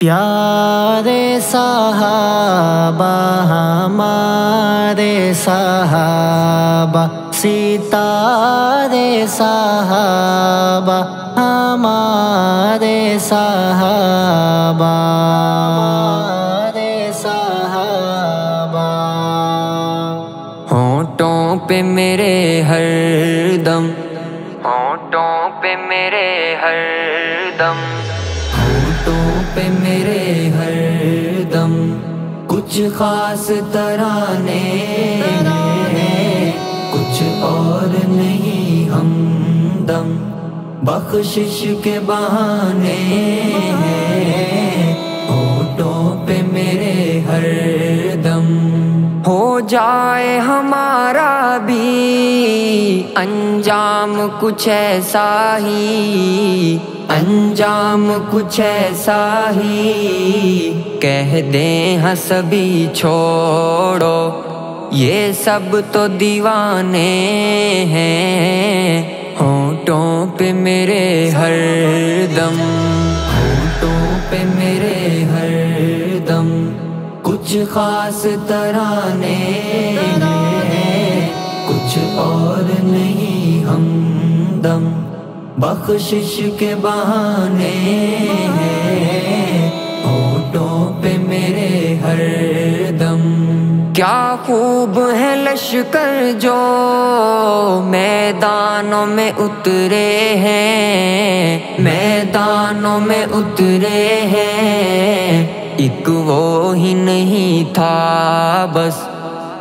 پیارے صحابہ ہمارے صحابہ، ستارے صحابہ ہمارے صحابہ، ہونٹوں پہ میرے ہر دم، ہونٹوں پہ میرے ہر دم، ہونٹوں پہ میرے ہر دم کچھ خاص ترانے ہیں، کچھ اور نہیں ہمدم بخشش کے بہانے ہیں، ہونٹوں پہ میرے ہر دم ہو جائے ہمارا بھی انجام کچھ ایسا ہی، انجام کچھ ایسا ہی، کہہ دیں ہاں سبھی چھوڑو یہ سب تو دیوانے ہیں، ہونٹوں پہ میرے ہر دم، ہونٹوں پہ میرے ہر دم کچھ خاص ترانے ہیں، کچھ اور نہیں ہمدم بخشش کے بہانے ہیں، ہونٹوں پہ میرے ہر دم کیا خوب ہے لشکر جو میدانوں میں اترے ہیں، میدانوں میں اترے ہیں، ایک وہ ہی نہیں تھا بس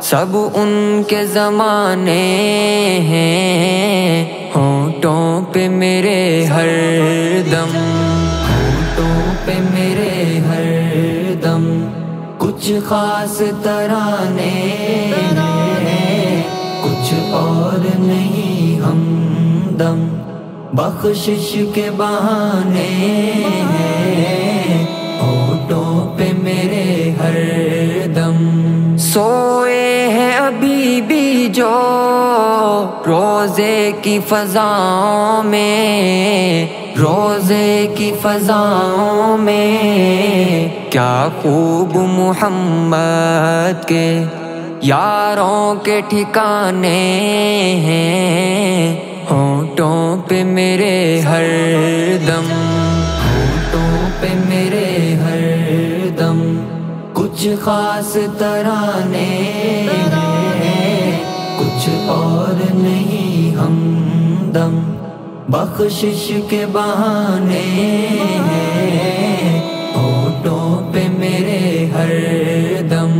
سب ان کے زمانے ہیں، ہونٹوں پہ میرے ہر دم، ہونٹوں پہ میرے ہر دم کچھ خاص ترانے ہیں، کچھ اور نہیں ہمدم بخشش کے بہانے ہیں، ہونٹوں پہ میرے ہر دم سوئے ہیں ابھی بھی جو روزے کی فضاؤں میں، روزے کی فضاؤں میں کیا خوب محمد کے یاروں کے ٹھکانے ہیں، ہونٹوں پہ میرے ہر دم، ہونٹوں پہ میرے ہر دم کچھ خاص ترانے ہیں، کچھ اور نہیں ہمدم بخشش کے بہانے ہیں، ہونٹوں پہ میرے ہر دم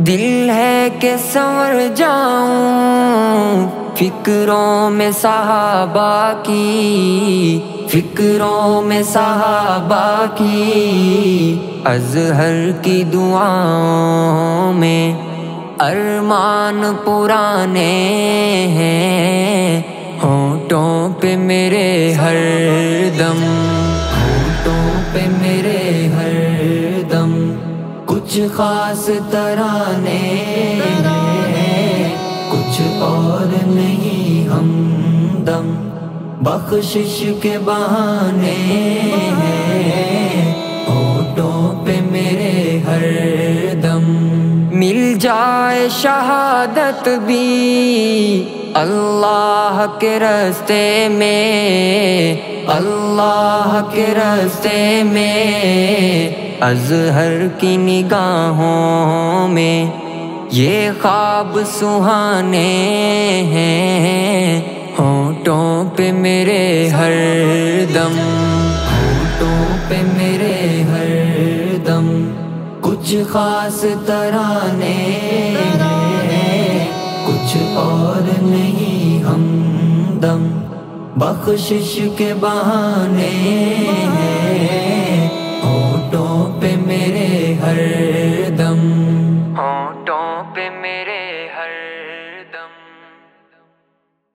دل ہے کہ سنور جاؤں فکروں میں صحابہ کی، فکروں میں صحابہ کی، ازہر کی دعاؤں میں ارمان پرانے ہیں، ہونٹوں پہ میرے ہر دم، ہونٹوں پہ میرے ہر دم کچھ خاص ترانے ہیں، کچھ اور نہیں ہمدم بخشش کے بہانے ہیں، ہونٹوں پہ میرے ہر دم مل جائے شہادت بھی اللہ کے راستے میں، اللہ کے راستے میں، ازہر کی نگاہوں میں یہ خواب سہانے ہیں، ہونٹوں پہ میرے ہر دم، ہونٹوں پہ میرے ہر دم کچھ خاص ترانے ہیں، کچھ اور نہیں ہمدم بخشش کے بہانے ہیں۔